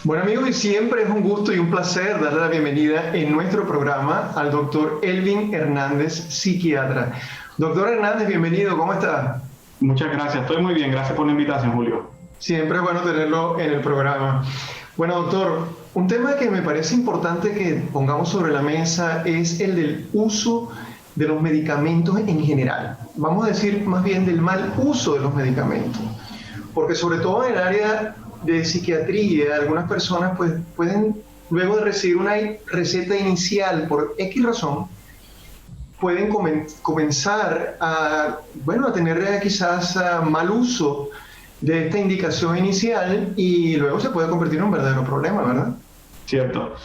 Bueno amigos, y siempre es un gusto y un placer darle la bienvenida en nuestro programa al doctor Elvin Hernández, psiquiatra. Doctor Hernández, bienvenido, ¿cómo está? Muchas gracias, estoy muy bien, gracias por la invitación, Julio. Siempre es bueno tenerlo en el programa. Bueno doctor, un tema que me parece importante que pongamos sobre la mesa es el del uso de los medicamentos en general. Vamos a decir más bien del mal uso de los medicamentos, porque sobre todo en el área de psiquiatría, algunas personas pues, pueden, luego de recibir una receta inicial por X razón, pueden comenzar a, bueno, a tener quizás mal uso de esta indicación inicial y luego se puede convertir en un verdadero problema, ¿verdad? Cierto.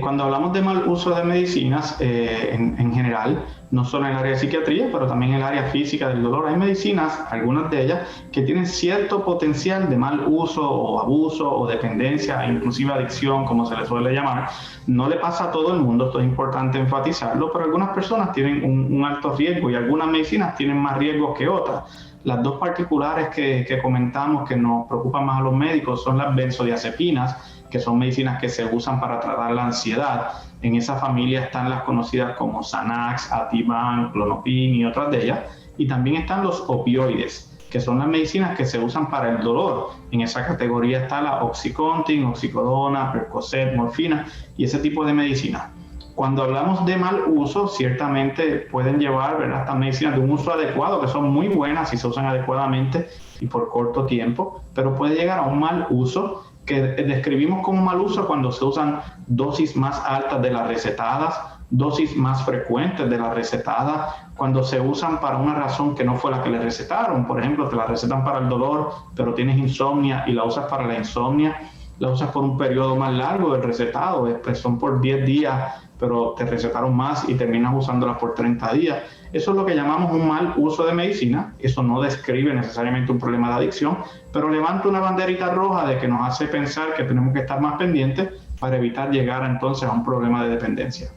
Cuando hablamos de mal uso de medicinas, en general, no solo en el área de psiquiatría, pero también en el área física del dolor, hay medicinas, algunas de ellas, que tienen cierto potencial de mal uso o abuso o dependencia, inclusive adicción, como se le suele llamar. No le pasa a todo el mundo, esto es importante enfatizarlo, pero algunas personas tienen un alto riesgo y algunas medicinas tienen más riesgos que otras. Las dos particulares que comentamos que nos preocupan más a los médicos son las benzodiazepinas, que son medicinas que se usan para tratar la ansiedad. En esa familia están las conocidas como Xanax, Ativan, Klonopin y otras de ellas. Y también están los opioides, que son las medicinas que se usan para el dolor. En esa categoría está la Oxycontin, oxicodona, Percocet, morfina y ese tipo de medicinas. Cuando hablamos de mal uso, ciertamente pueden llevar, ¿verdad?, estas medicinas de un uso adecuado, que son muy buenas si se usan adecuadamente y por corto tiempo, pero puede llegar a un mal uso que describimos como mal uso cuando se usan dosis más altas de las recetadas, dosis más frecuentes de las recetadas, cuando se usan para una razón que no fue la que le recetaron. Por ejemplo, te la recetan para el dolor, pero tienes insomnia y la usas para la insomnia, la usas por un periodo más largo del recetado, pues son por 10 días, pero te recetaron más y terminas usándolas por 30 días. Eso es lo que llamamos un mal uso de medicina. Eso no describe necesariamente un problema de adicción, pero levanta una banderita roja de que nos hace pensar que tenemos que estar más pendientes para evitar llegar entonces a un problema de dependencia.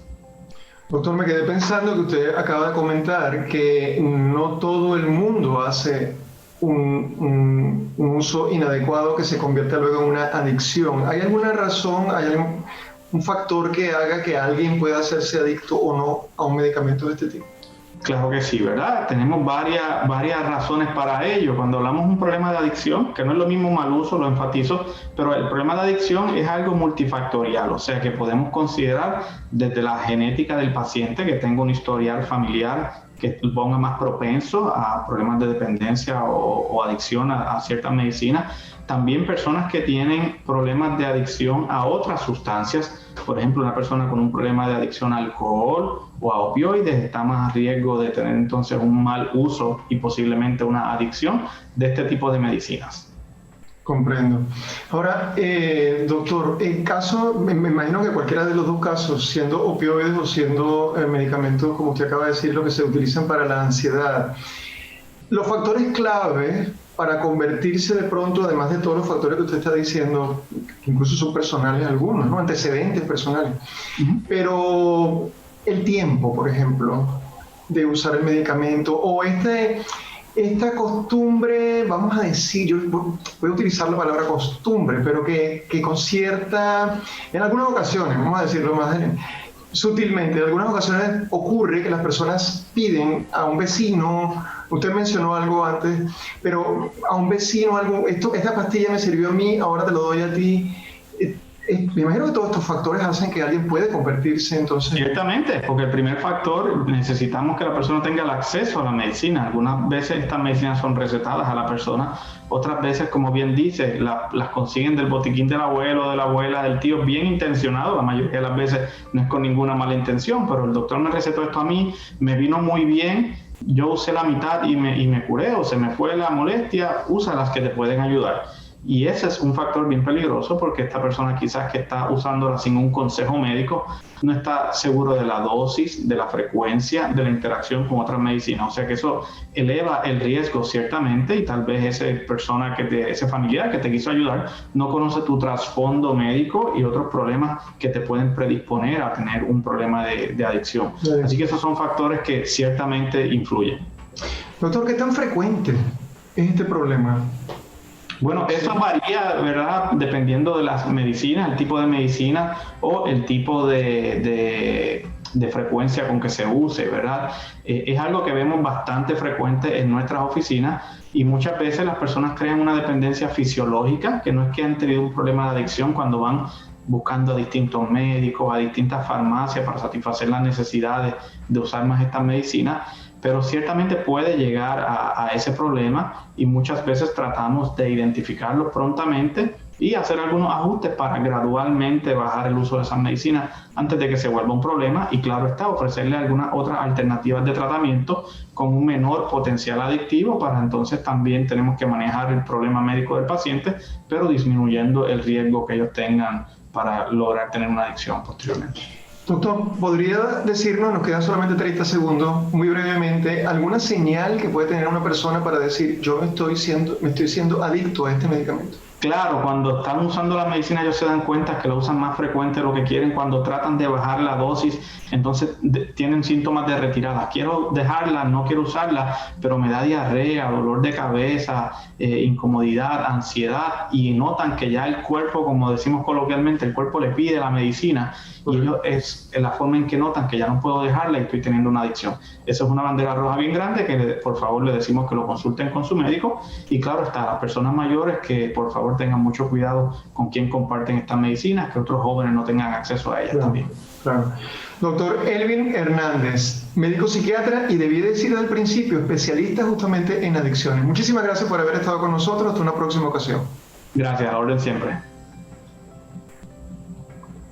Doctor, me quedé pensando que usted acaba de comentar que no todo el mundo hace un uso inadecuado que se convierta luego en una adicción. ¿Hay alguna razón, hay un factor que haga que alguien pueda hacerse adicto o no a un medicamento de este tipo? Claro que sí, ¿verdad? Tenemos varias razones para ello. Cuando hablamos de un problema de adicción, que no es lo mismo mal uso, lo enfatizo, pero el problema de adicción es algo multifactorial, o sea que podemos considerar desde la genética del paciente, que tenga un historial familiar que ponga más propenso a problemas de dependencia o adicción a ciertas medicinas. También personas que tienen problemas de adicción a otras sustancias, por ejemplo, una persona con un problema de adicción al alcohol o a opioides está más a riesgo de tener entonces un mal uso y posiblemente una adicción de este tipo de medicinas. Comprendo. Ahora, doctor, en caso, me imagino que cualquiera de los dos casos, siendo opioides o siendo medicamentos, como usted acaba de decir, lo que se utilizan para la ansiedad, los factores clave para convertirse de pronto, además de todos los factores que usted está diciendo, que incluso son personales algunos, ¿no?, antecedentes personales, pero el tiempo, por ejemplo, de usar el medicamento o esta costumbre, vamos a decir, yo voy a utilizar la palabra costumbre, pero que con cierta, en algunas ocasiones, vamos a decirlo más sutilmente, en algunas ocasiones ocurre que las personas piden a un vecino, usted mencionó algo antes, pero a un vecino algo, esta pastilla me sirvió a mí, ahora te lo doy a ti. Me imagino que todos estos factores hacen que alguien puede convertirse entonces... Ciertamente, porque el primer factor, necesitamos que la persona tenga el acceso a la medicina. Algunas veces estas medicinas son recetadas a la persona, otras veces, como bien dice, las consiguen del botiquín del abuelo, de la abuela, del tío, bien intencionado. La mayoría de las veces no es con ninguna mala intención, pero el doctor me recetó esto a mí, me vino muy bien, yo usé la mitad y me curé o se me fue la molestia, usa las que te pueden ayudar. Y ese es un factor bien peligroso porque esta persona quizás que está usándola sin un consejo médico no está seguro de la dosis, de la frecuencia, de la interacción con otras medicinas. O sea que eso eleva el riesgo ciertamente y tal vez esa persona, ese familiar que te quiso ayudar no conoce tu trasfondo médico y otros problemas que te pueden predisponer a tener un problema de adicción. Así que esos son factores que ciertamente influyen. Doctor, ¿qué tan frecuente es este problema? Bueno, eso varía, ¿verdad? Dependiendo de las medicinas, el tipo de medicina o el tipo de frecuencia con que se use, ¿verdad? Es algo que vemos bastante frecuente en nuestras oficinas y muchas veces las personas crean una dependencia fisiológica, que no es que han tenido un problema de adicción cuando van buscando a distintos médicos, a distintas farmacias para satisfacer las necesidades de usar más estas medicinas, pero ciertamente puede llegar a ese problema y muchas veces tratamos de identificarlo prontamente y hacer algunos ajustes para gradualmente bajar el uso de esas medicinas antes de que se vuelva un problema y, claro está, ofrecerle algunas otras alternativas de tratamiento con un menor potencial adictivo para entonces también tenemos que manejar el problema médico del paciente, pero disminuyendo el riesgo que ellos tengan para lograr tener una adicción posteriormente. Doctor, ¿podría decirnos, nos quedan solamente 30 segundos, muy brevemente, alguna señal que puede tener una persona para decir yo me estoy siendo adicto a este medicamento? Claro, cuando están usando la medicina ellos se dan cuenta que la usan más frecuente de lo que quieren. Cuando tratan de bajar la dosis, entonces tienen síntomas de retirada. Quiero dejarla, no quiero usarla, pero me da diarrea, dolor de cabeza, incomodidad, ansiedad, y notan que ya el cuerpo, como decimos coloquialmente, el cuerpo le pide la medicina y ellos es la forma en que notan que ya no puedo dejarla y estoy teniendo una adicción. Esa es una bandera roja bien grande que por favor le decimos que lo consulten con su médico y claro está, las personas mayores que por favor tengan mucho cuidado con quién comparten estas medicinas, que otros jóvenes no tengan acceso a ellas también. Claro. Doctor Elvin Hernández, médico psiquiatra y debí decir al principio, especialista justamente en adicciones. Muchísimas gracias por haber estado con nosotros. Hasta una próxima ocasión. Gracias, a la orden siempre.